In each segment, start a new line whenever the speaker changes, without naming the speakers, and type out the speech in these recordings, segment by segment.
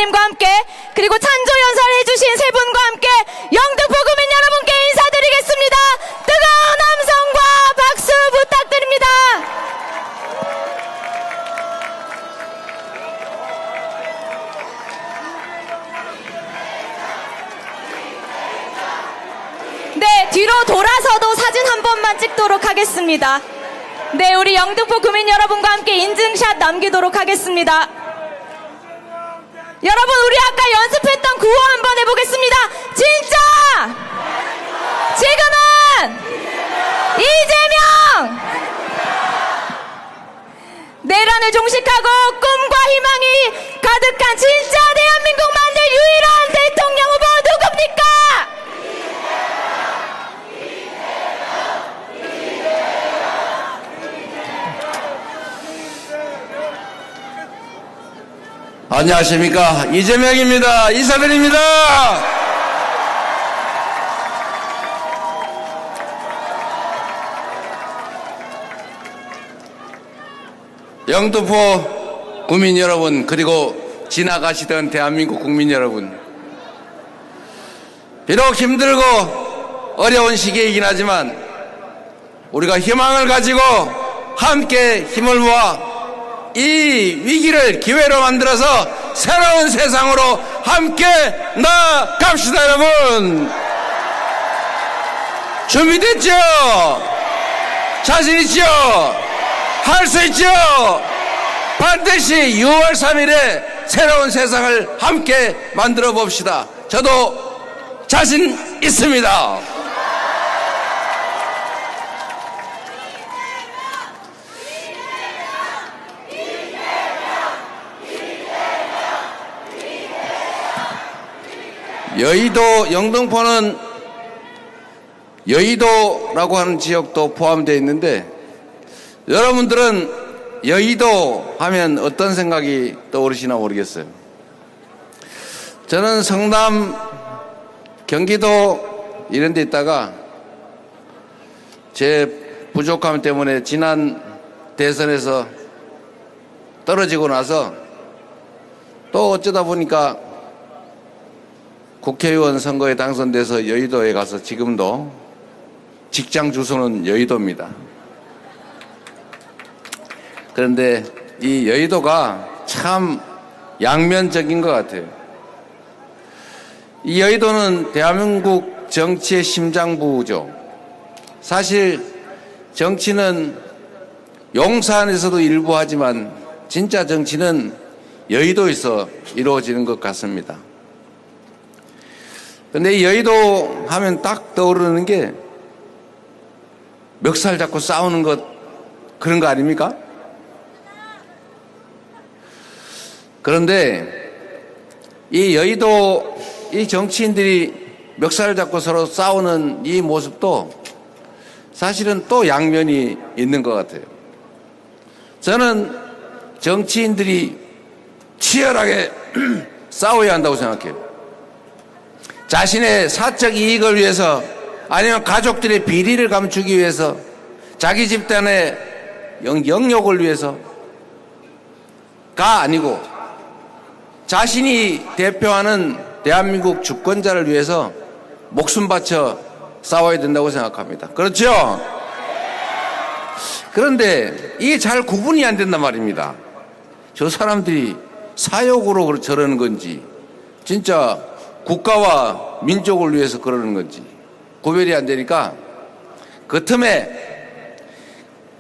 목사님과 함께 그리고 찬조 연설을 해주신 세 분과 함께 영등포 구민 여러분께 인사드리겠습니다. 뜨거운 함성과 박수 부탁드립니다. 네, 뒤로 돌아서도 사진 한 번만 찍도록 하겠습니다. 네, 우리 영등포 구민 여러분과 함께 인증샷 남기도록 하겠습니다. 여러분, 우리 아까 연습했던 구호 한번 해보겠습니다. 진짜! 지금은! 이재명! 내란을 종식하고 꿈과 희망이 가득한 진짜 대한민국 만들 유일한 대통령 후보 누굽니까?
안녕하십니까, 이재명입니다. 인사드립니다. 영등포 구민 여러분, 그리고 지나가시던 대한민국 국민 여러분, 비록 힘들고 어려운 시기이긴 하지만 우리가 희망을 가지고 함께 힘을 모아 이 위기를 기회로 만들어서 새로운 세상으로 함께 나아갑시다. 여러분, 준비됐죠? 자신 있죠? 할 수 있죠? 반드시 6월 3일에 새로운 세상을 함께 만들어 봅시다. 저도 자신 있습니다. 여의도, 영등포는 여의도라고 하는 지역도 포함되어 있는데, 여러분들은 여의도 하면 어떤 생각이 떠오르시나 모르겠어요. 저는 성남, 경기도 이런 데 있다가 제 부족함 때문에 지난 대선에서 떨어지고 나서 또 어쩌다 보니까 국회의원 선거에 당선돼서 여의도에 가서 지금도 직장 주소는 여의도입니다. 그런데 이 여의도가 참 양면적인 것 같아요. 이 여의도는 대한민국 정치의 심장부죠. 사실 정치는 용산에서도 일부 하지만 진짜 정치는 여의도에서 이루어지는 것 같습니다. 근데 이 여의도 하면 딱 떠오르는 게 멱살 잡고 싸우는 것, 그런 거 아닙니까? 그런데 이 여의도, 이 정치인들이 멱살을 잡고 서로 싸우는 이 모습도 사실은 또 양면이 있는 것 같아요. 저는 정치인들이 치열하게 싸워야 한다고 생각해요. 자신의 사적 이익을 위해서, 아니면 가족들의 비리를 감추기 위해서, 자기 집단의 영역을 위해서가 아니고 자신이 대표하는 대한민국 주권자를 위해서 목숨 바쳐 싸워야 된다고 생각합니다. 그렇죠? 그런데 이게 잘 구분이 안 된단 말입니다. 저 사람들이 사욕으로 저러는 건지 진짜 국가와 민족을 위해서 그러는 건지 구별이 안 되니까, 그 틈에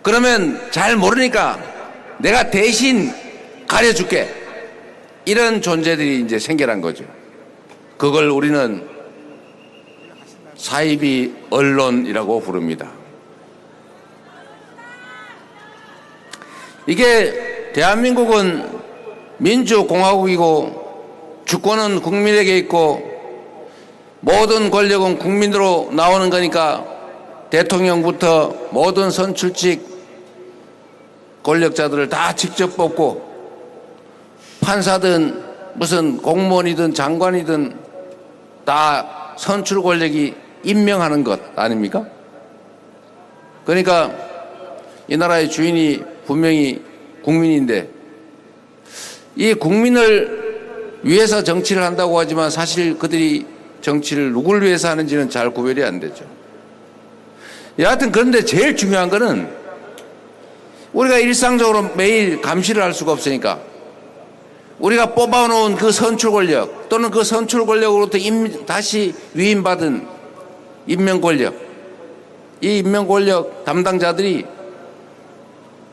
그러면 잘 모르니까 내가 대신 가려줄게, 이런 존재들이 이제 생겨난 거죠. 그걸 우리는 사이비 언론이라고 부릅니다. 이게 대한민국은 민주공화국이고 주권은 국민에게 있고 모든 권력은 국민으로 나오는 거니까 대통령부터 모든 선출직 권력자들을 다 직접 뽑고, 판사든 무슨 공무원이든 장관이든 다 선출 권력이 임명하는 것 아닙니까? 그러니까 이 나라의 주인이 분명히 국민인데, 이 국민을 위해서 정치를 한다고 하지만 사실 그들이 정치를 누굴 위해서 하는지는 잘 구별이 안 되죠. 여하튼 그런데 제일 중요한 거는 우리가 일상적으로 매일 감시를 할 수가 없으니까 우리가 뽑아놓은 그 선출 권력 또는 그 선출 권력으로부터 다시 위임받은 임명 권력, 이 임명 권력 담당자들이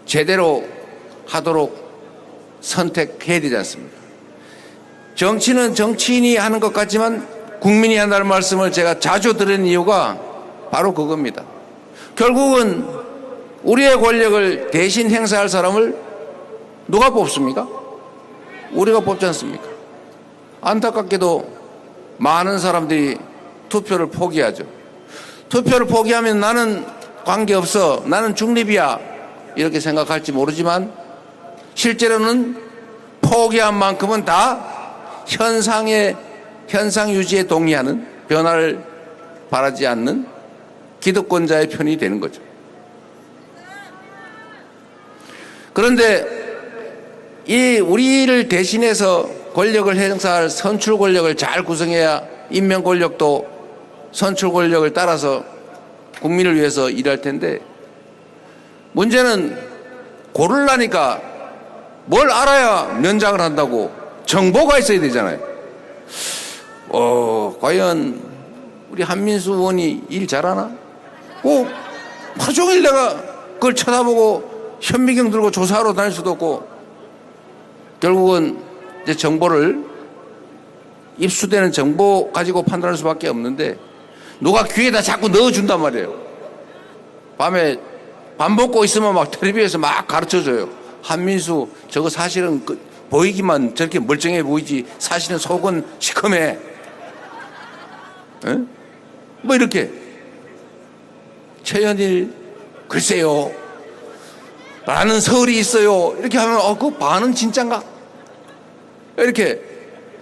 제대로 하도록 선택해야 되지 않습니까? 정치는 정치인이 하는 것 같지만 국민이 한다는 말씀을 제가 자주 들은 이유가 바로 그겁니다. 결국은 우리의 권력을 대신 행사할 사람을 누가 뽑습니까? 우리가 뽑지 않습니까? 안타깝게도 많은 사람들이 투표를 포기하죠. 투표를 포기하면 나는 관계없어, 나는 중립이야 이렇게 생각할지 모르지만 실제로는 포기한 만큼은 다 현상 유지에 동의하는, 변화를 바라지 않는 기득권자의 편이 되는 거죠. 그런데 이 우리를 대신해서 권력을 행사할 선출 권력을 잘 구성해야 임명 권력도 선출 권력을 따라서 국민을 위해서 일할 텐데, 문제는 고르려니까 뭘 알아야 면장을 한다고 정보가 있어야 되잖아요. 과연 우리 한민수 의원이 일 잘하나? 하루 종일 내가 그걸 쳐다보고 현미경 들고 조사하러 다닐 수도 없고, 결국은 이제 정보를, 입수되는 정보 가지고 판단할 수밖에 없는데 누가 귀에다 자꾸 넣어준단 말이에요. 밤에 밥 먹고 있으면 막 텔레비에서 막 가르쳐줘요. 한민수 저거 사실은 보이기만 저렇게 멀쩡해 보이지 사실은 속은 시커매. 에? 뭐 이렇게. 최현일 글쎄요 라는 설이 있어요. 이렇게 하면 그 반은 진짠가? 이렇게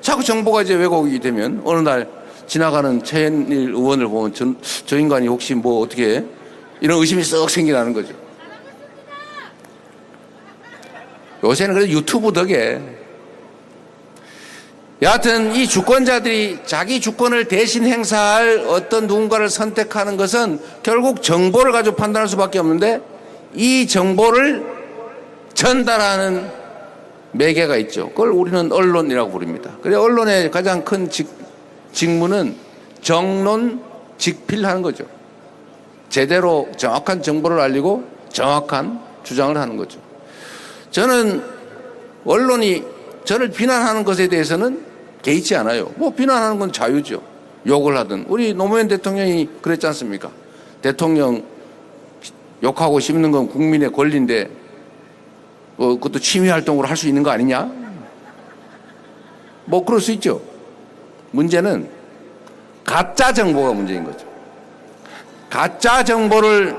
자꾸 정보가 이제 왜곡이 되면 어느 날 지나가는 최현일 의원을 보면 저 인간이 혹시 뭐 어떻게 이런 의심이 썩 생기라는 거죠. 요새는 그래도 유튜브 덕에. 여하튼 이 주권자들이 자기 주권을 대신 행사할 어떤 누군가를 선택하는 것은 결국 정보를 가지고 판단할 수밖에 없는데, 이 정보를 전달하는 매개가 있죠. 그걸 우리는 언론이라고 부릅니다. 그래, 언론의 가장 큰 직무는 정론 직필하는 거죠. 제대로 정확한 정보를 알리고 정확한 주장을 하는 거죠. 저는 언론이 저를 비난하는 것에 대해서는 개의치 않아요. 뭐 비난하는 건 자유죠. 욕을 하든. 우리 노무현 대통령이 그랬지 않습니까? 대통령 욕하고 씹는 건 국민의 권리인데 그것도 취미활동으로 할 수 있는 거 아니냐? 뭐 그럴 수 있죠. 문제는 가짜 정보가 문제인 거죠. 가짜 정보를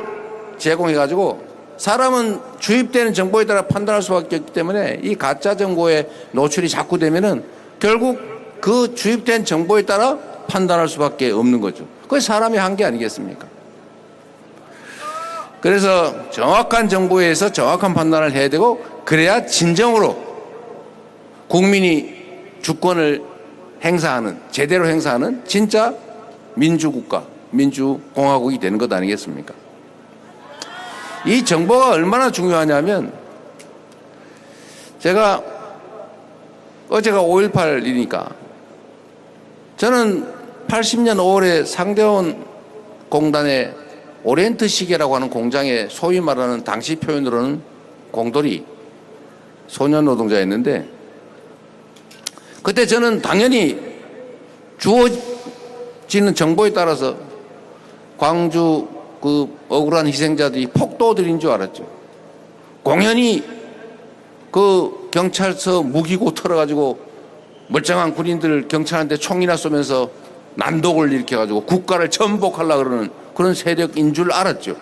제공해가지고 사람은 주입되는 정보에 따라 판단할 수밖에 없기 때문에 이 가짜 정보에 노출이 자꾸 되면은 결국 그 주입된 정보에 따라 판단할 수밖에 없는 거죠. 그게 사람의 한계 아니겠습니까? 그래서 정확한 정보에 의해서 정확한 판단을 해야 되고, 그래야 진정으로 국민이 주권을 행사하는, 제대로 행사하는 진짜 민주국가, 민주공화국이 되는 것 아니겠습니까? 이 정보가 얼마나 중요하냐면, 제가 어제가 5.18이니까 저는 80년 5월에 상대원 공단의 오리엔트 시계라고 하는 공장에 소위 말하는 당시 표현으로는 공돌이 소년 노동자였는데, 그때 저는 당연히 주어지는 정보에 따라서 광주 그 억울한 희생자들이 폭도들인 줄 알았죠. 공연히 그 경찰서 무기고 털어가지고 멀쩡한 군인들 경찰한테 총이나 쏘면서 난독을 일으켜가지고 국가를 전복하려고 그러는 그런 세력인 줄 알았죠.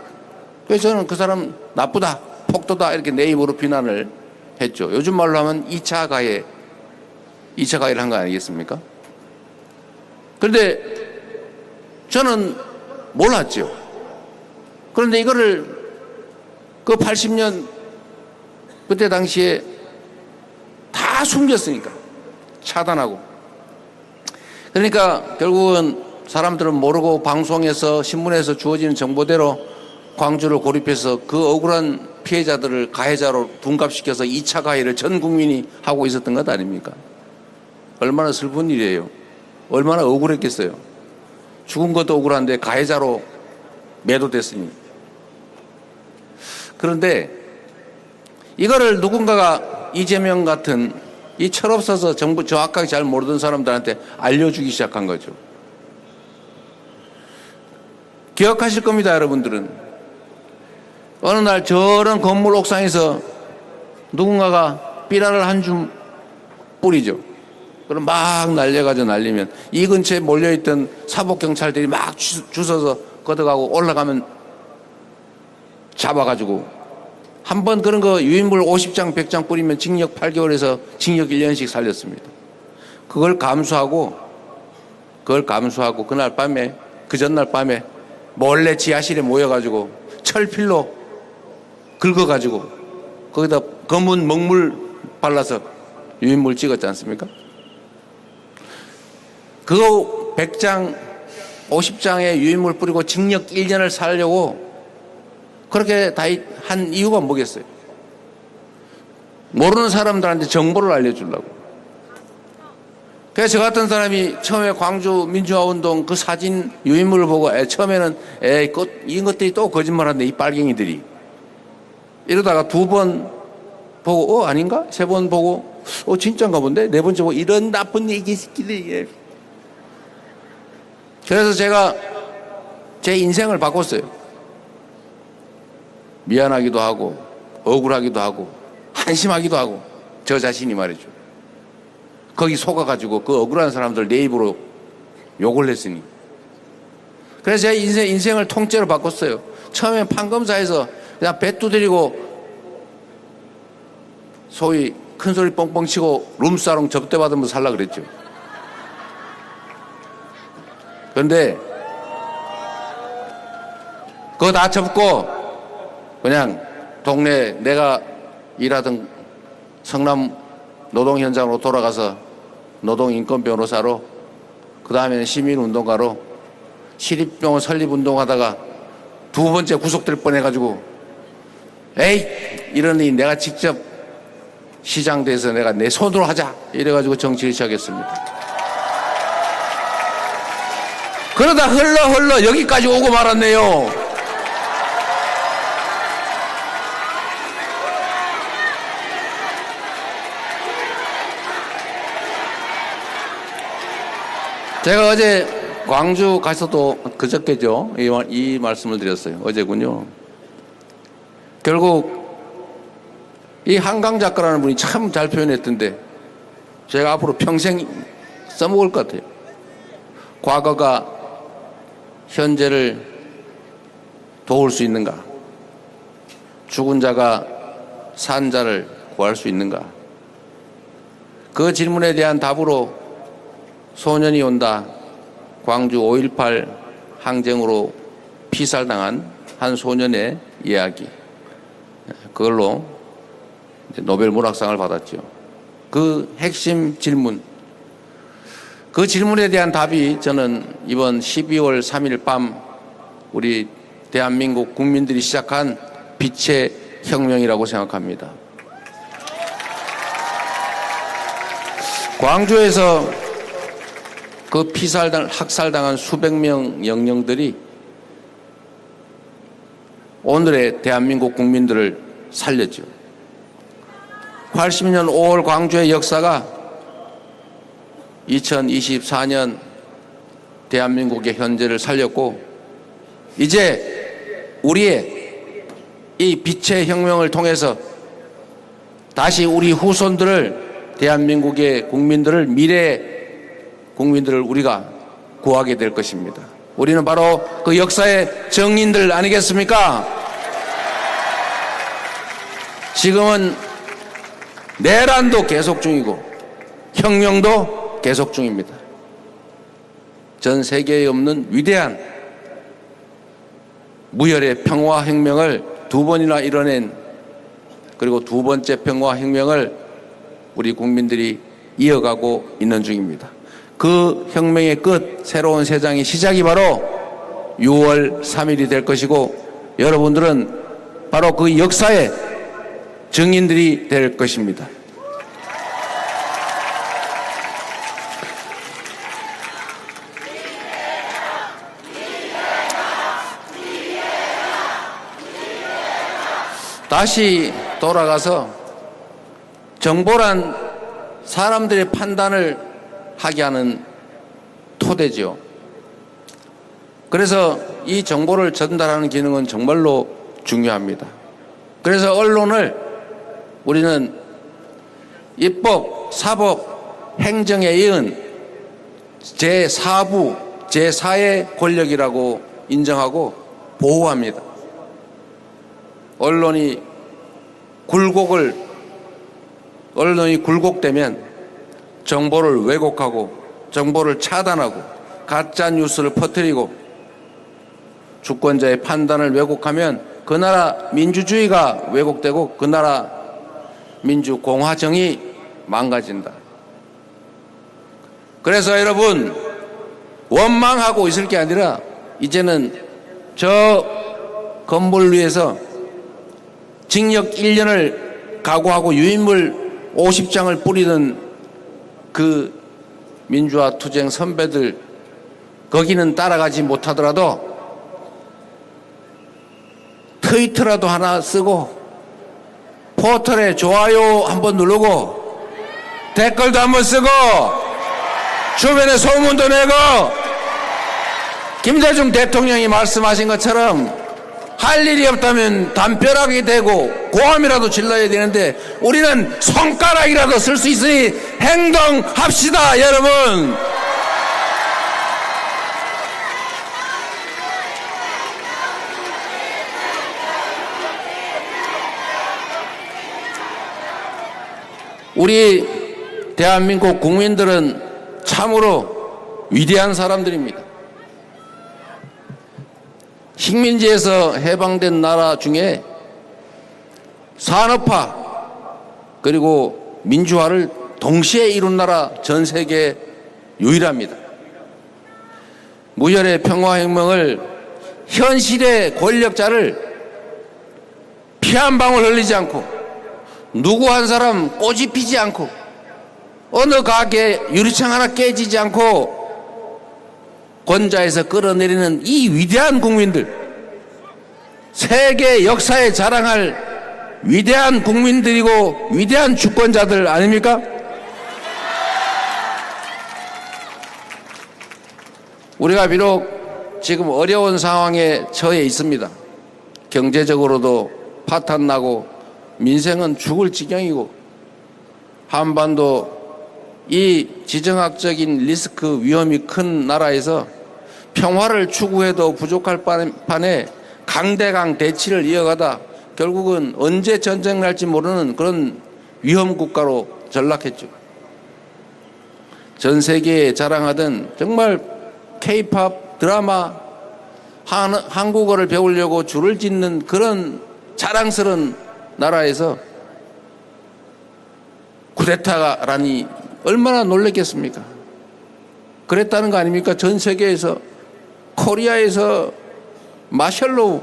그래서 저는 그 사람 나쁘다, 폭도다 이렇게 내 입으로 비난을 했죠. 요즘 말로 하면 2차 가해를 한 거 아니겠습니까? 그런데 저는 몰랐죠. 그런데 이거를 그 80년 그때 당시에 다 숨겼으니까, 차단하고. 그러니까 결국은 사람들은 모르고 방송에서 신문에서 주어지는 정보대로 광주를 고립해서 그 억울한 피해자들을 가해자로 둔갑시켜서 2차 가해를 전 국민이 하고 있었던 것 아닙니까? 얼마나 슬픈 일이에요. 얼마나 억울했겠어요. 죽은 것도 억울한데 가해자로 매도됐으니. 그런데 이거를 누군가가 이재명 같은 이 철없어서 정부 정확하게 잘 모르던 사람들한테 알려주기 시작한 거죠. 기억하실 겁니다, 여러분들은. 어느 날 저런 건물 옥상에서 누군가가 삐라를 한 줌 뿌리죠. 그럼 막 날려가지고 날리면 이 근처에 몰려있던 사복경찰들이 막 주워서 걷어가고 올라가면 잡아가지고 한 번 그런 거 유인물 50장 100장 뿌리면 징역 8개월에서 징역 1년씩 살렸습니다. 그걸 감수하고 그날 밤에 그 전날 밤에 몰래 지하실에 모여가지고 철필로 긁어가지고 거기다 검은 먹물 발라서 유인물 찍었지 않습니까? 그거 100장 50장에 유인물 뿌리고 징역 1년을 살려고 그렇게 다 한 이유가 뭐겠어요? 모르는 사람들한테 정보를 알려주려고. 그래서 저 같은 사람이 처음에 광주 민주화운동 그 사진 유인물을 보고 처음에는 이것들이 또 거짓말한다, 이 빨갱이들이. 이러다가 2번 보고 아닌가? 3번 보고 진짜인가 본데? 4번째 보고 이런 나쁜 얘기 새끼들이. 그래서 제가 제 인생을 바꿨어요. 미안하기도 하고 억울하기도 하고 한심하기도 하고 저 자신이 말이죠. 거기 속아가지고 그 억울한 사람들 내 입으로 욕을 했으니. 그래서 제 인생을 통째로 바꿨어요. 처음에 판검사에서 그냥 배 두드리고 소위 큰소리 뻥뻥 치고 룸사롱 접대받으면서 살라 그랬죠. 그런데 그거 다 접고 그냥 동네 내가 일하던 성남 노동 현장으로 돌아가서 노동인권 변호사로, 그 다음에는 시민운동가로 시립병원 설립운동하다가 2번째 구속될 뻔해가지고 에이 이러니 내가 직접 시장 돼서 내가 내 손으로 하자 이래가지고 정치를 시작했습니다. 그러다 흘러 여기까지 오고 말았네요. 제가 어제 광주 가서도 그저께죠. 이 말씀을 드렸어요. 어제군요. 결국 이 한강 작가라는 분이 참 잘 표현했던데 제가 앞으로 평생 써먹을 것 같아요. 과거가 현재를 도울 수 있는가? 죽은 자가 산 자를 구할 수 있는가? 그 질문에 대한 답으로 소년이 온다. 광주 5.18 항쟁으로 피살당한 한 소년의 이야기. 그걸로 노벨 문학상을 받았죠. 그 핵심 질문. 그 질문에 대한 답이 저는 이번 12월 3일 밤 우리 대한민국 국민들이 시작한 빛의 혁명이라고 생각합니다. 광주에서 그 학살당한 수백 명 영령들이 오늘의 대한민국 국민들을 살렸죠. 80년 5월 광주의 역사가 2024년 대한민국의 현재를 살렸고 이제 우리의 이 빛의 혁명을 통해서 다시 우리 후손들을 대한민국의 국민들을 미래의 국민들을 우리가 구하게 될 것입니다. 우리는 바로 그 역사의 증인들 아니겠습니까? 지금은 내란도 계속 중이고 혁명도 계속 중입니다. 전 세계에 없는 위대한 무혈의 평화혁명을 2번이나 이뤄낸, 그리고 2번째 평화혁명을 우리 국민들이 이어가고 있는 중입니다. 그 혁명의 끝, 새로운 세상의 시작이 바로 6월 3일이 될 것이고 여러분들은 바로 그 역사의 증인들이 될 것입니다. 다시 돌아가서 정보란 사람들의 판단을 하게 하는 토대지요. 그래서 이 정보를 전달하는 기능은 정말로 중요합니다. 그래서 언론을 우리는 입법, 사법, 행정에 이은 제4부, 제4의 권력이라고 인정하고 보호합니다. 언론이 굴곡되면 정보를 왜곡하고 정보를 차단하고 가짜 뉴스를 퍼뜨리고 주권자의 판단을 왜곡하면 그 나라 민주주의가 왜곡되고 그 나라 민주공화정이 망가진다. 그래서 여러분 원망하고 있을 게 아니라 이제는 저 건물 위에서 징역 1년을 각오하고 유인물 50장을 뿌리는 그 민주화 투쟁 선배들 거기는 따라가지 못하더라도 트위터라도 하나 쓰고 포털에 좋아요 한번 누르고 댓글도 한번 쓰고 주변에 소문도 내고 김대중 대통령이 말씀하신 것처럼 할 일이 없다면 담벼락이 되고 고함이라도 질러야 되는데 우리는 손가락이라도 쓸 수 있으니 행동합시다, 여러분. 우리 대한민국 국민들은 참으로 위대한 사람들입니다. 식민지에서 해방된 나라 중에 산업화 그리고 민주화를 동시에 이룬 나라 전 세계 유일합니다. 무혈의 평화혁명을 현실의 권력자를 피 한 방울 흘리지 않고 누구 한 사람 꼬집 피지 않고 어느 가게 유리창 하나 깨지지 않고 권좌에서 끌어내리는 이 위대한 국민들, 세계 역사에 자랑할 위대한 국민들이고 위대한 주권자들 아닙니까? 우리가 비록 지금 어려운 상황에 처해 있습니다. 경제적으로도 파탄나고 민생은 죽을 지경이고 한반도 이 지정학적인 리스크 위험이 큰 나라에서 평화를 추구해도 부족할 판에 강대강 대치를 이어가다 결국은 언제 전쟁 날지 모르는 그런 위험 국가로 전락했죠. 전 세계에 자랑하던 정말 K-팝 드라마 한국어를 배우려고 줄을 짓는 그런 자랑스러운 나라에서 쿠데타라니 얼마나 놀랬겠습니까? 그랬다는 거 아닙니까? 전 세계에서 코리아에서 마셜로우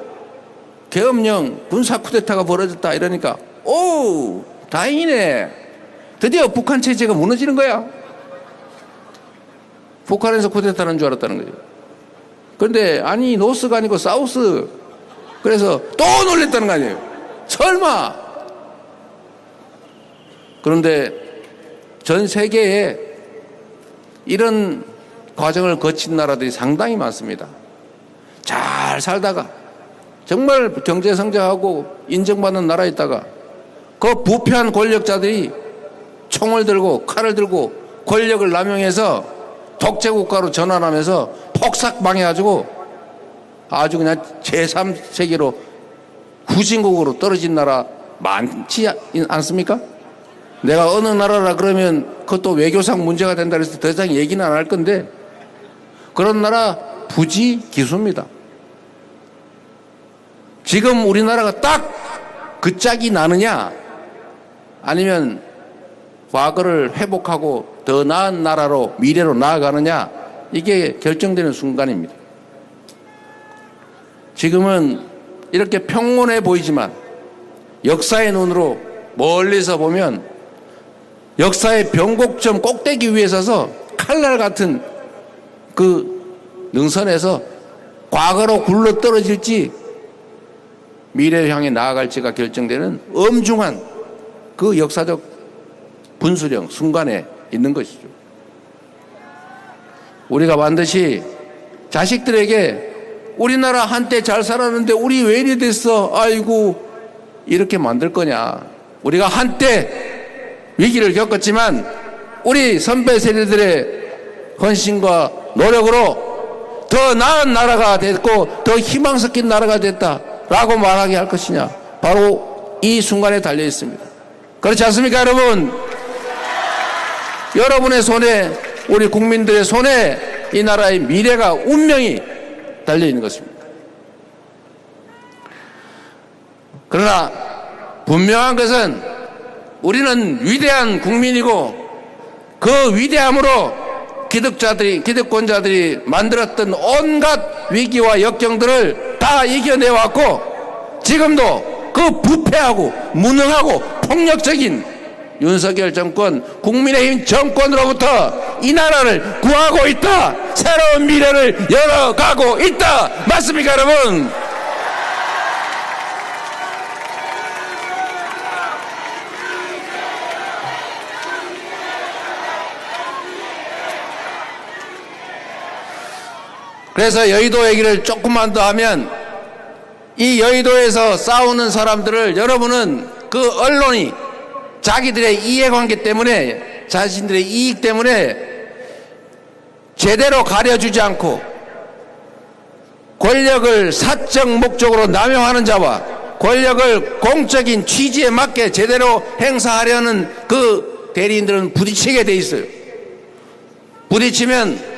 계엄령 군사 쿠데타가 벌어졌다 이러니까 오 다행이네. 드디어 북한 체제가 무너지는 거야. 북한에서 쿠데타는 줄 알았다는 거죠. 그런데 아니 노스가 아니고 사우스. 그래서 또 놀랬다는 거 아니에요. 설마. 그런데 전 세계에 이런 과정을 거친 나라들이 상당히 많습니다. 잘 살다가 정말 경제 성장하고 인정받는 나라에 있다가 그 부패한 권력자들이 총을 들고 칼을 들고 권력을 남용해서 독재국가로 전환하면서 폭삭 망해가지고 아주 그냥 제3세계로 후진국으로 떨어진 나라 많지 않습니까? 내가 어느 나라라 그러면 그것도 외교상 문제가 된다 그래서 더 이상 얘기는 안 할 건데 그런 나라 부지기수입니다. 지금 우리나라가 딱 그 짝이 나느냐 아니면 과거를 회복하고 더 나은 나라로 미래로 나아가느냐, 이게 결정되는 순간입니다. 지금은 이렇게 평온해 보이지만 역사의 눈으로 멀리서 보면 역사의 변곡점 꼭대기 위에 서서 칼날 같은 그 능선에서 과거로 굴러 떨어질지 미래를 향해 나아갈지가 결정되는 엄중한 그 역사적 분수령 순간에 있는 것이죠. 우리가 반드시 자식들에게 우리나라 한때 잘 살았는데 우리 왜 이리 됐어? 아이고, 이렇게 만들 거냐. 우리가 한때 위기를 겪었지만 우리 선배 세대들의 헌신과 노력으로 더 나은 나라가 됐고 더 희망 섞인 나라가 됐다라고 말하게 할 것이냐. 바로 이 순간에 달려 있습니다. 그렇지 않습니까, 여러분? 여러분의 손에, 우리 국민들의 손에 이 나라의 미래가, 운명이 달려 있는 것입니다. 그러나 분명한 것은 우리는 위대한 국민이고 그 위대함으로 기득권자들이 만들었던 온갖 위기와 역경들을 다 이겨내왔고 지금도 그 부패하고 무능하고 폭력적인 윤석열 정권, 국민의힘 정권으로부터 이 나라를 구하고 있다. 새로운 미래를 열어가고 있다. 맞습니까, 여러분? 그래서 여의도 얘기를 조금만 더 하면 이 여의도에서 싸우는 사람들을 여러분은 그 언론이 자기들의 이해관계 때문에, 자신들의 이익 때문에 제대로 가려주지 않고 권력을 사적 목적으로 남용하는 자와 권력을 공적인 취지에 맞게 제대로 행사하려는 그 대리인들은 부딪히게 돼 있어요. 부딪히면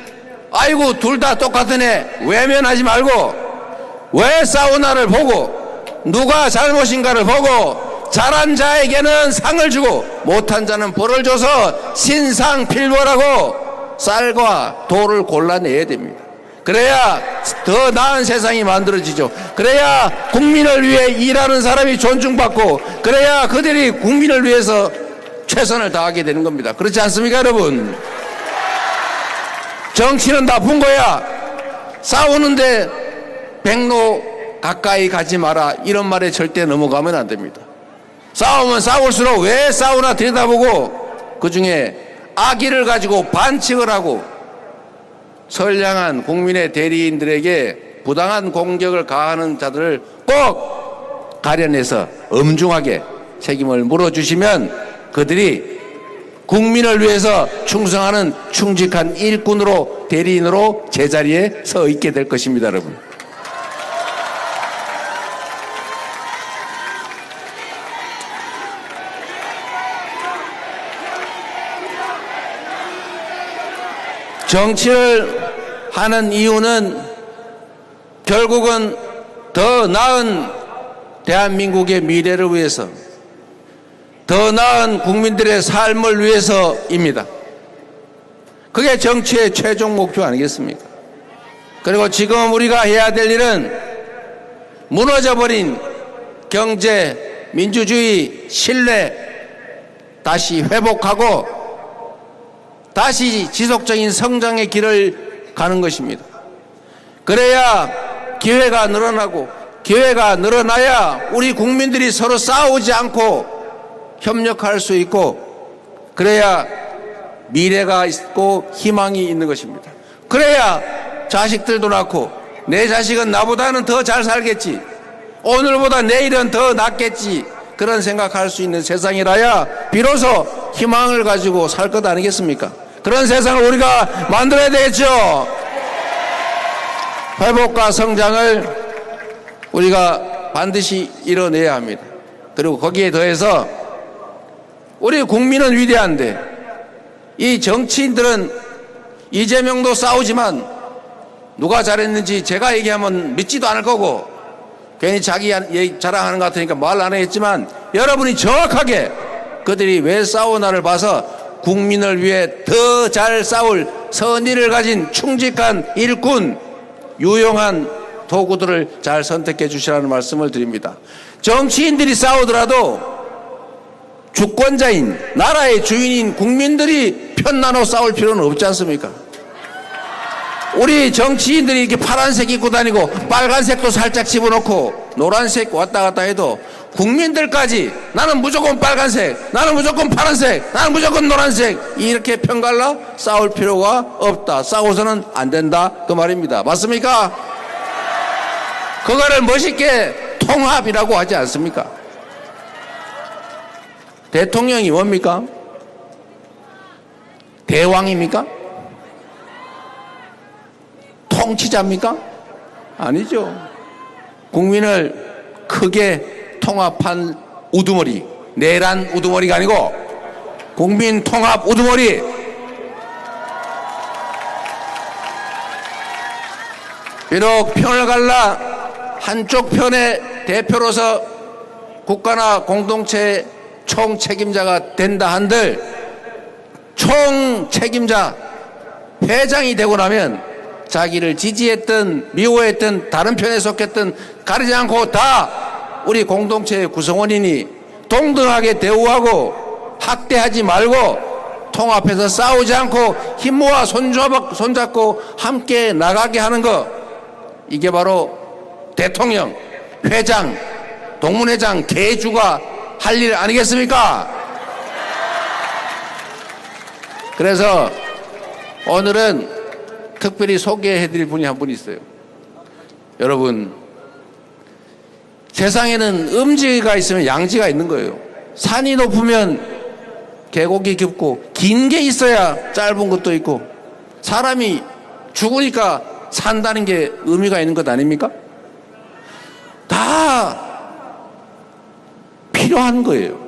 아이고 둘 다 똑같은 애 외면하지 말고 왜 싸우나를 보고 누가 잘못인가를 보고 잘한 자에게는 상을 주고 못한 자는 벌을 줘서 신상필벌하고 쌀과 돌을 골라내야 됩니다. 그래야 더 나은 세상이 만들어지죠. 그래야 국민을 위해 일하는 사람이 존중받고 그래야 그들이 국민을 위해서 최선을 다하게 되는 겁니다. 그렇지 않습니까, 여러분? 정치는 나쁜 거야. 싸우는데 백로 가까이 가지 마라, 이런 말에 절대 넘어가면 안 됩니다. 싸우면 싸울수록 왜 싸우나 들여다보고 그 중에 악의를 가지고 반칙을 하고 선량한 국민의 대리인들에게 부당한 공격을 가하는 자들을 꼭 가려내서 엄중하게 책임을 물어주시면 그들이 국민을 위해서 충성하는 충직한 일꾼으로, 대리인으로 제자리에 서 있게 될 것입니다, 여러분. 정치를 하는 이유는 결국은 더 나은 대한민국의 미래를 위해서, 더 나은 국민들의 삶을 위해서입니다. 그게 정치의 최종 목표 아니겠습니까? 그리고 지금 우리가 해야 될 일은 무너져버린 경제, 민주주의, 신뢰 다시 회복하고 다시 지속적인 성장의 길을 가는 것입니다. 그래야 기회가 늘어나고, 기회가 늘어나야 우리 국민들이 서로 싸우지 않고 협력할 수 있고, 그래야 미래가 있고 희망이 있는 것입니다. 그래야 자식들도 낳고 내 자식은 나보다는 더 잘 살겠지, 오늘보다 내일은 더 낫겠지, 그런 생각할 수 있는 세상이라야 비로소 희망을 가지고 살 것 아니겠습니까? 그런 세상을 우리가 만들어야 되겠죠. 회복과 성장을 우리가 반드시 이뤄내야 합니다. 그리고 거기에 더해서 우리 국민은 위대한데 이 정치인들은 이재명도 싸우지만 누가 잘했는지 제가 얘기하면 믿지도 않을 거고 괜히 자기 자랑하는 것 같으니까 말 안 하겠지만 여러분이 정확하게 그들이 왜 싸우나를 봐서 국민을 위해 더 잘 싸울 선의를 가진 충직한 일꾼, 유용한 도구들을 잘 선택해 주시라는 말씀을 드립니다. 정치인들이 싸우더라도 주권자인, 나라의 주인인 국민들이 편 나눠 싸울 필요는 없지 않습니까? 우리 정치인들이 이렇게 파란색 입고 다니고 빨간색도 살짝 집어넣고 노란색 왔다 갔다 해도 국민들까지 나는 무조건 빨간색, 나는 무조건 파란색, 나는 무조건 노란색 이렇게 편갈라 싸울 필요가 없다. 싸워서는 안 된다 그 말입니다. 맞습니까? 그거를 멋있게 통합이라고 하지 않습니까? 대통령이 뭡니까? 대왕입니까? 통치자입니까? 아니죠. 국민을 크게 통합한 우두머리, 내란 우두머리가 아니고 국민 통합 우두머리. 비록 편을 갈라 한쪽 편의 대표로서 국가나 공동체의 총책임자가 된다 한들 총책임자 회장이 되고 나면 자기를 지지했든 미워했든 다른 편에 속했든 가리지 않고 다 우리 공동체의 구성원이니 동등하게 대우하고 학대하지 말고 통합해서 싸우지 않고 힘 모아 손잡고 함께 나가게 하는 것, 이게 바로 대통령, 회장, 동문회장, 개주가 할 일 아니겠습니까? 그래서 오늘은 특별히 소개해드릴 분이 한 분 있어요. 여러분, 세상에는 음지가 있으면 양지가 있는 거예요. 산이 높으면 계곡이 깊고 긴 게 있어야 짧은 것도 있고 사람이 죽으니까 산다는 게 의미가 있는 것 아닙니까? 다 필요한 거예요.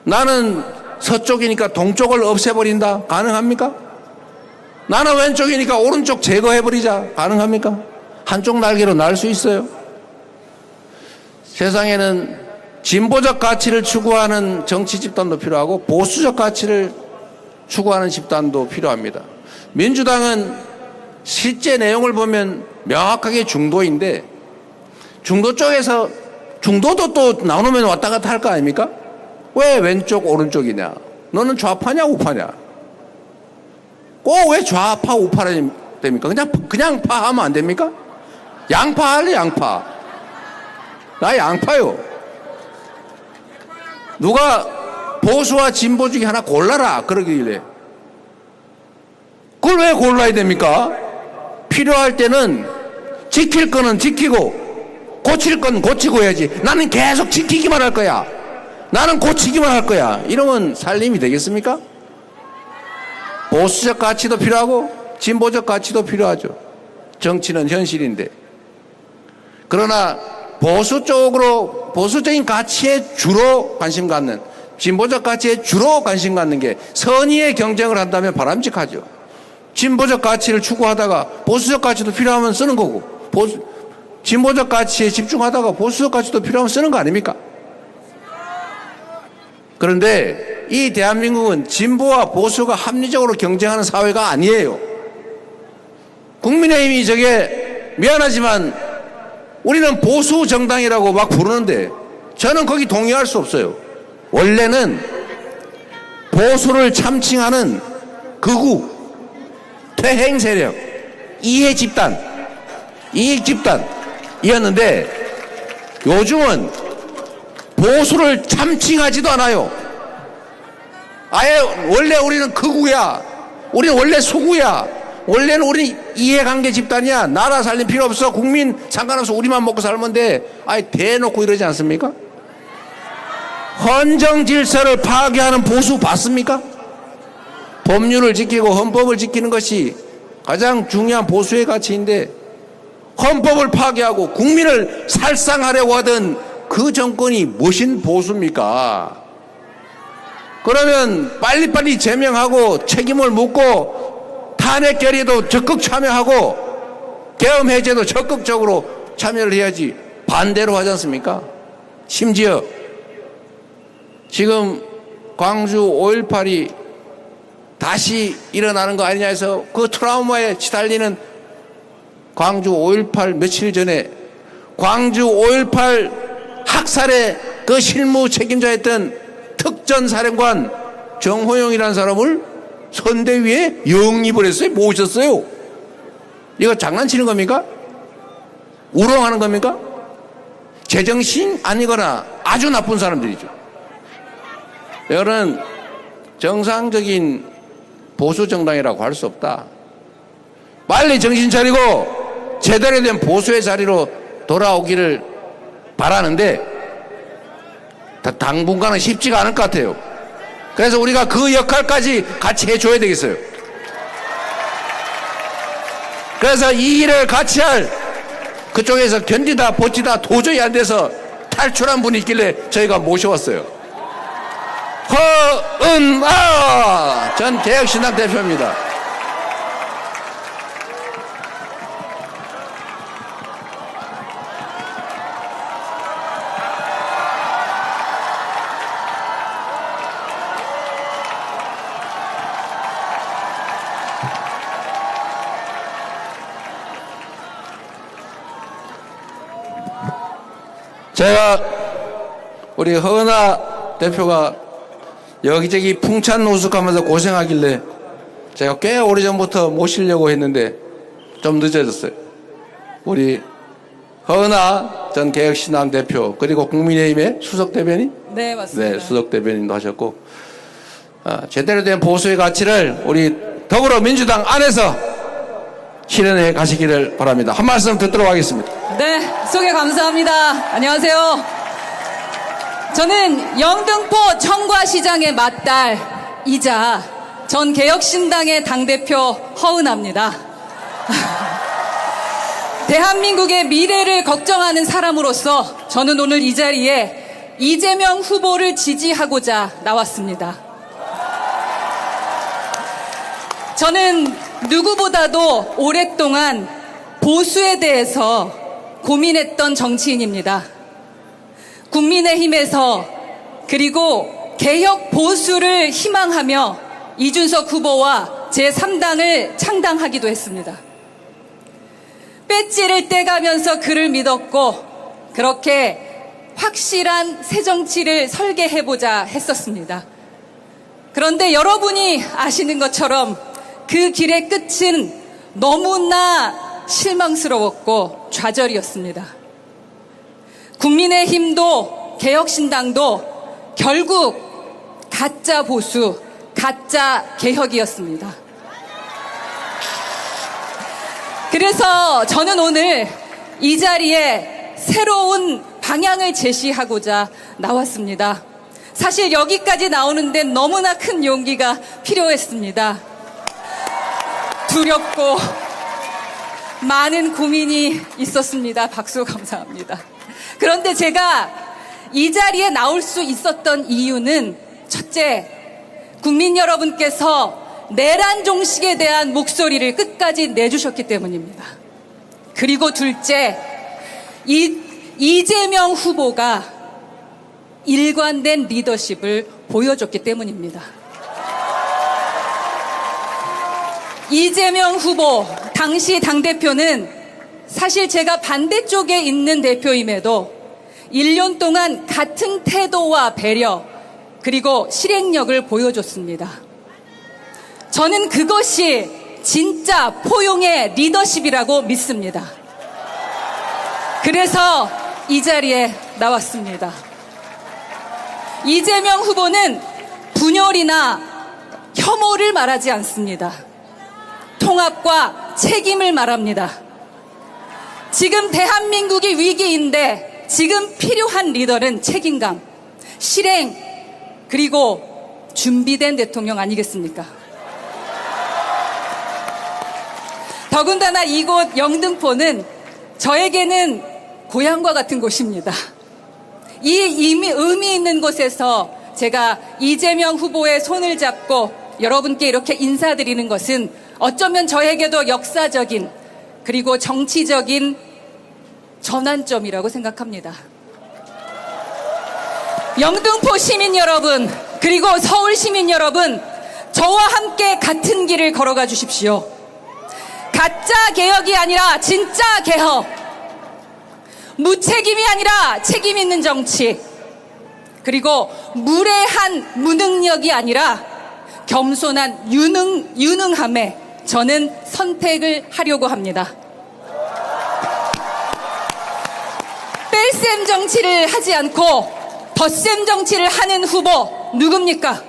나는 서쪽이니까 동쪽을 없애버린다. 가능합니까? 나는 왼쪽이니까 오른쪽 제거해버리자. 가능합니까? 한쪽 날개로 날 수 있어요. 세상에는 진보적 가치를 추구하는 정치 집단도 필요하고 보수적 가치를 추구하는 집단도 필요합니다. 민주당은 실제 내용을 보면 명확하게 중도인데 중도 쪽에서 중도도 또 나누면 왔다 갔다 할 거 아닙니까? 왜 왼쪽 오른쪽이냐? 너는 좌파냐 우파냐? 꼭 왜 좌파 우파라 됩니까? 그냥 파하면 안 됩니까? 양파 할래 양파. 나 양파요. 누가 보수와 진보 중에 하나 골라라 그러길래 그걸 왜 골라야 됩니까? 필요할 때는 지킬 거는 지키고 고칠 건 고치고 해야지. 나는 계속 지키기만 할 거야. 나는 고치기만 할 거야. 이러면 살림이 되겠습니까? 보수적 가치도 필요하고 진보적 가치도 필요하죠. 정치는 현실인데. 그러나 보수 쪽으로 보수적인 가치에 주로 관심 갖는, 진보적 가치에 주로 관심 갖는 게 선의의 경쟁을 한다면 바람직하죠. 진보적 가치를 추구하다가 보수적 가치도 필요하면 쓰는 거고, 진보적 가치에 집중하다가 보수적 가치도 필요하면 쓰는 거 아닙니까? 그런데 이 대한민국은 진보와 보수가 합리적으로 경쟁하는 사회가 아니에요. 국민의힘이 저게 미안하지만 우리는 보수 정당이라고 막 부르는데 저는 거기 동의할 수 없어요. 원래는 보수를 참칭하는 극우, 퇴행 세력, 이해 집단, 이익 집단이었는데 요즘은 보수를 참칭하지도 않아요. 아예 원래 우리는 극우야. 우리는 원래 수구야. 원래는 우리 이해관계 집단이야. 나라 살림 필요 없어. 국민 상관없어. 우리만 먹고 살면 돼. 아예 대놓고 이러지 않습니까? 헌정 질서를 파괴하는 보수 봤습니까? 법률을 지키고 헌법을 지키는 것이 가장 중요한 보수의 가치인데 헌법을 파괴하고 국민을 살상하려고 하던 그 정권이 무엇인 보수입니까? 그러면 빨리빨리 제명하고 책임을 묻고 탄핵 결의도 적극 참여하고 계엄 해제도 적극적으로 참여를 해야지 반대로 하지 않습니까? 심지어 지금 광주 5.18이 다시 일어나는 거 아니냐 해서 그 트라우마에 시달리는 광주 5.18 며칠 전에 광주 5.18 학살의 그 실무 책임자였던 특전사령관 정호영이라는 사람을 선대위에 영입을 했어요. 모셨어요. 이거 장난치는 겁니까? 우롱하는 겁니까? 제정신 아니거나 아주 나쁜 사람들이죠. 이거는 정상적인 보수 정당이라고 할 수 없다. 빨리 정신 차리고 제대로 된 보수의 자리로 돌아오기를 바라는데 당분간은 쉽지가 않을 것 같아요. 그래서 우리가 그 역할까지 같이 해줘야 되겠어요. 그래서 이 일을 같이 할 그쪽에서 견디다 버티다 도저히 안 돼서 탈출한 분이 있길래 저희가 모셔왔어요. 허은아 전 개혁신당 대표입니다. 제가 우리 허은아 대표가 여기저기 풍찬노숙하면서 고생하길래 제가 꽤 오래전부터 모시려고 했는데 좀 늦어졌어요. 우리 허은아 전 개혁신당 대표 그리고 국민의힘의 수석 대변인?
네, 맞습니다.
네, 수석 대변인도 하셨고 제대로 된 보수의 가치를 우리 더불어민주당 안에서 실현해 가시기를 바랍니다. 한 말씀 듣도록 하겠습니다.
네, 소개 감사합니다. 안녕하세요. 저는 영등포 청과시장의 맏딸이자 전 개혁신당의 당대표 허은아입니다. 대한민국의 미래를 걱정하는 사람으로서 저는 오늘 이 자리에 이재명 후보를 지지하고자 나왔습니다. 저는 누구보다도 오랫동안 보수에 대해서 고민했던 정치인입니다. 국민의힘에서 그리고 개혁 보수를 희망하며 이준석 후보와 제3당을 창당하기도 했습니다. 배지를 떼가면서 그를 믿었고 그렇게 확실한 새정치를 설계해보자 했었습니다. 그런데 여러분이 아시는 것처럼 그 길의 끝은 너무나 실망스러웠고 좌절이었습니다. 국민의힘도 개혁신당도 결국 가짜 보수, 가짜 개혁이었습니다. 그래서 저는 오늘 이 자리에 새로운 방향을 제시하고자 나왔습니다. 사실 여기까지 나오는 데 너무나 큰 용기가 필요했습니다. 두렵고 많은 고민이 있었습니다. 박수 감사합니다. 그런데 제가 이 자리에 나올 수 있었던 이유는 첫째, 국민 여러분께서 내란 종식에 대한 목소리를 끝까지 내주셨기 때문입니다. 그리고 둘째, 이재명 후보가 일관된 리더십을 보여줬기 때문입니다. 이재명 후보, 당시 당대표는 사실 제가 반대쪽에 있는 대표임에도 1년 동안 같은 태도와 배려, 그리고 실행력을 보여줬습니다. 저는 그것이 진짜 포용의 리더십이라고 믿습니다. 그래서 이 자리에 나왔습니다. 이재명 후보는 분열이나 혐오를 말하지 않습니다. 통합과 책임을 말합니다. 지금 대한민국이 위기인데 지금 필요한 리더는 책임감, 실행, 그리고 준비된 대통령 아니겠습니까? 더군다나 이곳 영등포는 저에게는 고향과 같은 곳입니다. 이 의미 있는 곳에서 제가 이재명 후보의 손을 잡고 여러분께 이렇게 인사드리는 것은 어쩌면 저에게도 역사적인 그리고 정치적인 전환점이라고 생각합니다. 영등포 시민 여러분, 그리고 서울 시민 여러분, 저와 함께 같은 길을 걸어가 주십시오. 가짜 개혁이 아니라 진짜 개혁. 무책임이 아니라 책임 있는 정치. 그리고 무례한 무능력이 아니라 겸손한 유능함에 저는 선택을 하려고 합니다. 뺄셈 정치를 하지 않고 덧셈 정치를 하는 후보 누굽니까?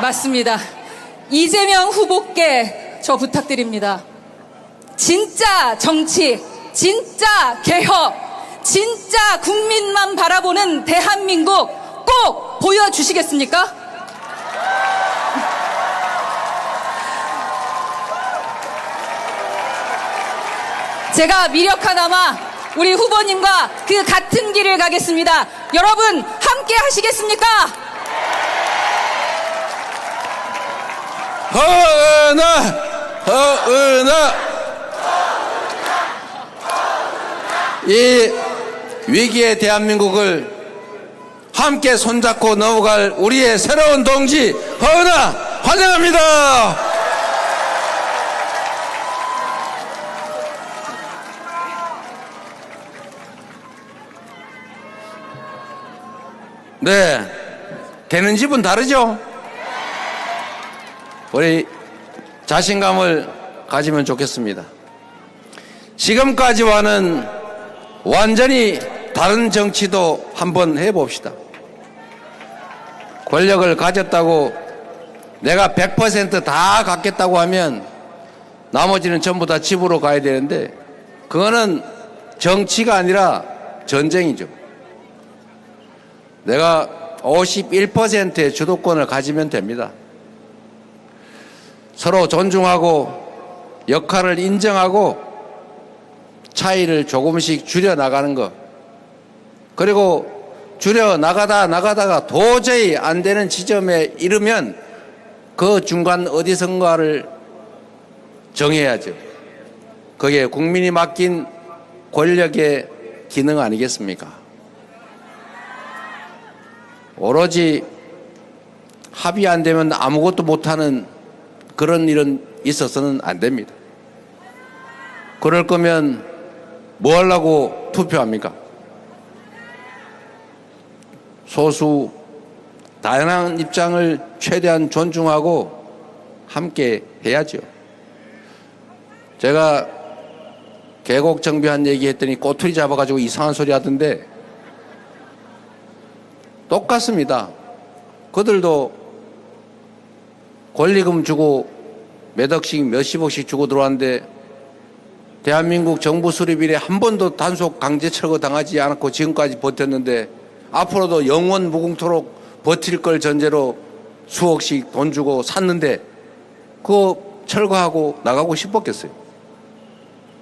맞습니다. 이재명 후보께 저 부탁드립니다. 진짜 정치, 진짜 개혁, 진짜 국민만 바라보는 대한민국 꼭 보여주시겠습니까? 제가 미력 하나마 우리 후보님과 그 같은 길을 가겠습니다. 여러분 함께 하시겠습니까?
허은하 이 위기의 대한민국을 함께 손잡고 넘어갈 우리의 새로운 동지 허은하 환영합니다. 네, 되는 집은 다르죠? 우리 자신감을 가지면 좋겠습니다. 지금까지와는 완전히 다른 정치도 한번 해봅시다. 권력을 가졌다고 내가 100% 다 갖겠다고 하면 나머지는 전부 다 집으로 가야 되는데 그거는 정치가 아니라 전쟁이죠. 내가 51%의 주도권을 가지면 됩니다. 서로 존중하고 역할을 인정하고 차이를 조금씩 줄여나가는 것. 그리고 줄여나가다가 도저히 안 되는 지점에 이르면 그 중간 어디선가를 정해야죠. 그게 국민이 맡긴 권력의 기능 아니겠습니까? 오로지 합의 안 되면 아무것도 못하는 그런 일은 있어서는 안 됩니다. 그럴 거면 뭐 하려고 투표합니까? 소수 다양한 입장을 최대한 존중하고 함께 해야죠. 제가 계곡 정비한 얘기했더니 꼬투리 잡아가지고 이상한 소리 하던데 똑같습니다. 그들도 권리금 주고 몇 억씩 몇십억씩 주고 들어왔는데 대한민국 정부 수립 이래 한 번도 단속 강제 철거 당하지 않고 지금까지 버텼는데 앞으로도 영원 무궁토록 버틸 걸 전제로 수억씩 돈 주고 샀는데 그거 철거하고 나가고 싶었겠어요.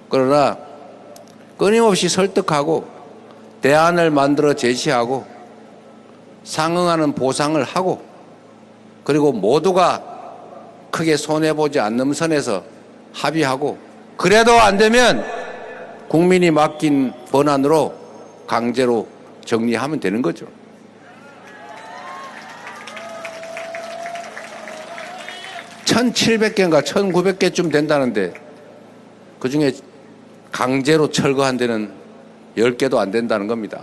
그러나 끊임없이 설득하고 대안을 만들어 제시하고 상응하는 보상을 하고 그리고 모두가 크게 손해보지 않는 선에서 합의하고 그래도 안 되면 국민이 맡긴 번안으로 강제로 정리하면 되는 거죠. (1700개인가) (1900개쯤) 된다는데 그중에 강제로 철거한 데는 10개도 안 된다는 겁니다.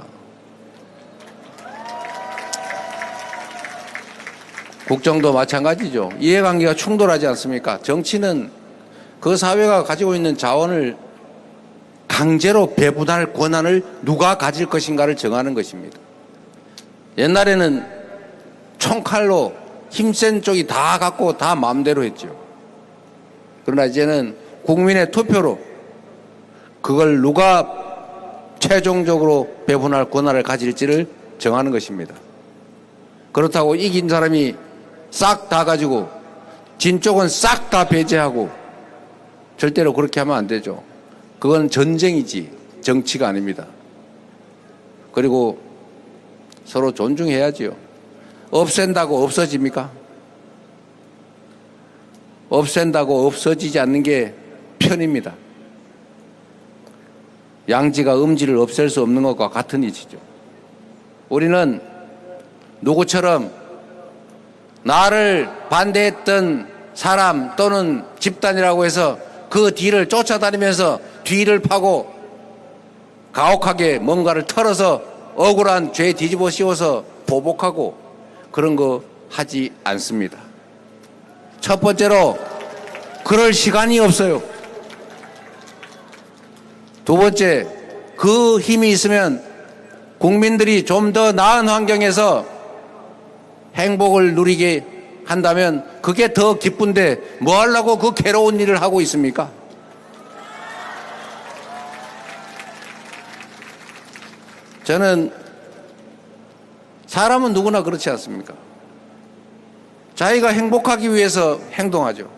국정도 마찬가지죠. 이해관계가 충돌하지 않습니까? 정치는 그 사회가 가지고 있는 자원을 강제로 배분할 권한을 누가 가질 것인가를 정하는 것입니다. 옛날에는 총칼로 힘센 쪽이 다 갖고 다 마음대로 했죠. 그러나 이제는 국민의 투표로 그걸 누가 최종적으로 배분할 권한을 가질지를 정하는 것입니다. 그렇다고 이긴 사람이 싹 다 가지고 진 쪽은 싹 다 배제하고 절대로 그렇게 하면 안 되죠. 그건 전쟁이지 정치가 아닙니다. 그리고 서로 존중해야지요. 없앤다고 없어집니까? 없앤다고 없어지지 않는 게 편입니다. 양지가 음지를 없앨 수 없는 것과 같은 이치죠. 우리는 누구처럼 나를 반대했던 사람 또는 집단이라고 해서 그 뒤를 쫓아다니면서 뒤를 파고 가혹하게 뭔가를 털어서 억울한 죄 뒤집어 씌워서 보복하고 그런 거 하지 않습니다. 첫 번째로 그럴 시간이 없어요. 두 번째, 그 힘이 있으면 국민들이 좀 더 나은 환경에서 행복을 누리게 한다면 그게 더 기쁜데 뭐 하려고 그 괴로운 일을 하고 있습니까? 저는 사람은 누구나 그렇지 않습니까? 자기가 행복하기 위해서 행동하죠.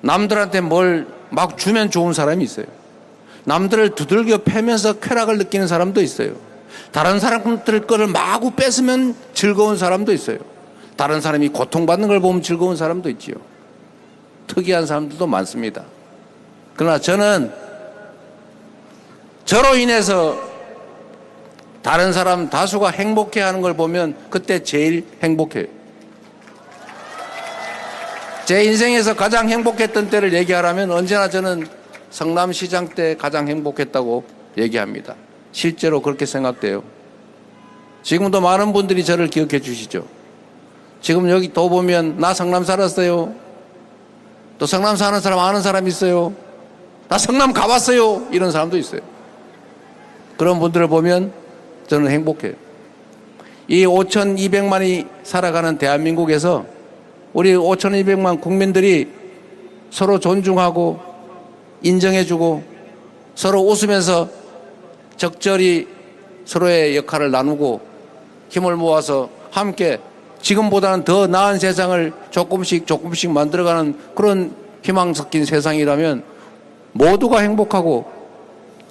남들한테 뭘 막 주면 좋은 사람이 있어요. 남들을 두들겨 패면서 쾌락을 느끼는 사람도 있어요. 다른 사람들 거를 마구 뺏으면 즐거운 사람도 있어요. 다른 사람이 고통받는 걸 보면 즐거운 사람도 있지요. 특이한 사람들도 많습니다. 그러나 저는 저로 인해서 다른 사람 다수가 행복해하는 걸 보면 그때 제일 행복해요. 제 인생에서 가장 행복했던 때를 얘기하라면 언제나 저는 성남시장 때 가장 행복했다고 얘기합니다. 실제로 그렇게 생각돼요. 지금도 많은 분들이 저를 기억해 주시죠. 지금 여기 또 보면 나 성남 살았어요. 또 성남 사는 사람 아는 사람 있어요. 나 성남 가봤어요. 이런 사람도 있어요. 그런 분들을 보면 저는 행복해요. 이 5,200만이 살아가는 대한민국에서 우리 5,200만 국민들이 서로 존중하고 인정해주고 서로 웃으면서 적절히 서로의 역할을 나누고 힘을 모아서 함께 지금보다는 더 나은 세상을 조금씩 만들어가는 그런 희망 섞인 세상이라면 모두가 행복하고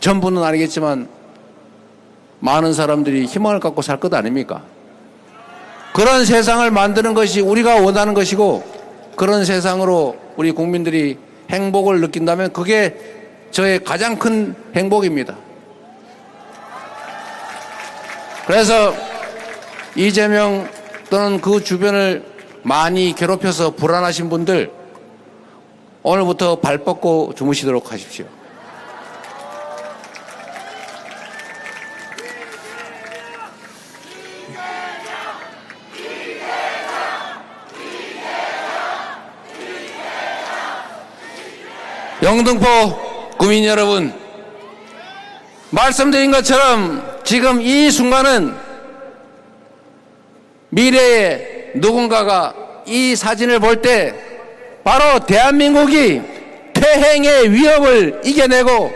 전부는 아니겠지만 많은 사람들이 희망을 갖고 살 것 아닙니까? 그런 세상을 만드는 것이 우리가 원하는 것이고 그런 세상으로 우리 국민들이 행복을 느낀다면 그게 저의 가장 큰 행복입니다. 그래서 이재명 또는 그 주변을 많이 괴롭혀서 불안하신 분들 오늘부터 발 뻗고 주무시도록 하십시오. 영등포 구민 여러분, 말씀드린 것처럼 지금 이 순간은 미래에 누군가가 이 사진을 볼 때 바로 대한민국이 퇴행의 위협을 이겨내고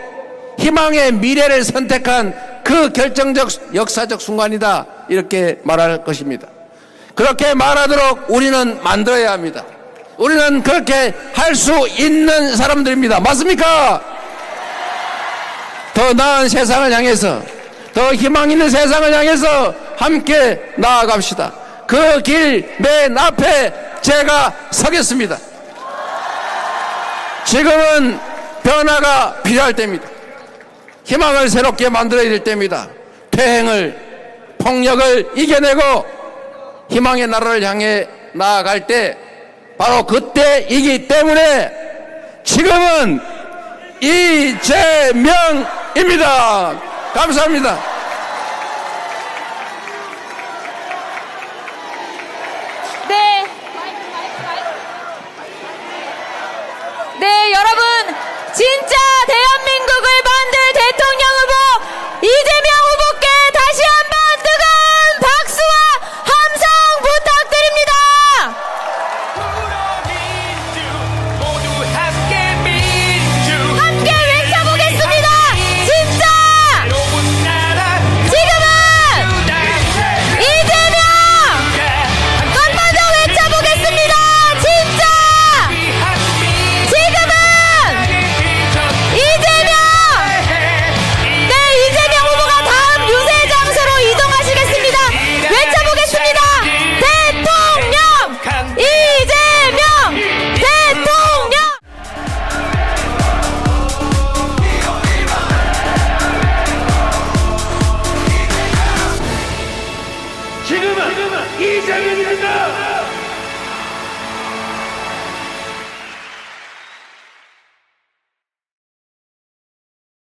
희망의 미래를 선택한 그 결정적 역사적 순간이다, 이렇게 말할 것입니다. 그렇게 말하도록 우리는 만들어야 합니다. 우리는 그렇게 할 수 있는 사람들입니다. 맞습니까? 더 나은 세상을 향해서, 더 희망 있는 세상을 향해서 함께 나아갑시다. 그 길 맨 앞에 제가 서겠습니다. 지금은 변화가 필요할 때입니다. 희망을 새롭게 만들어야 될 때입니다. 퇴행을, 폭력을 이겨내고 희망의 나라를 향해 나아갈 때 바로 그때이기 때문에 지금은 이재명입니다. 감사합니다.
네. 네, 여러분, 진짜 대한민국을 만들 대통령 후보 이재명 후보께 다시 한번 뜨거운 박수와 함성 부탁드립니다. 함께 외쳐보겠습니다. 진짜
이재명이 된다.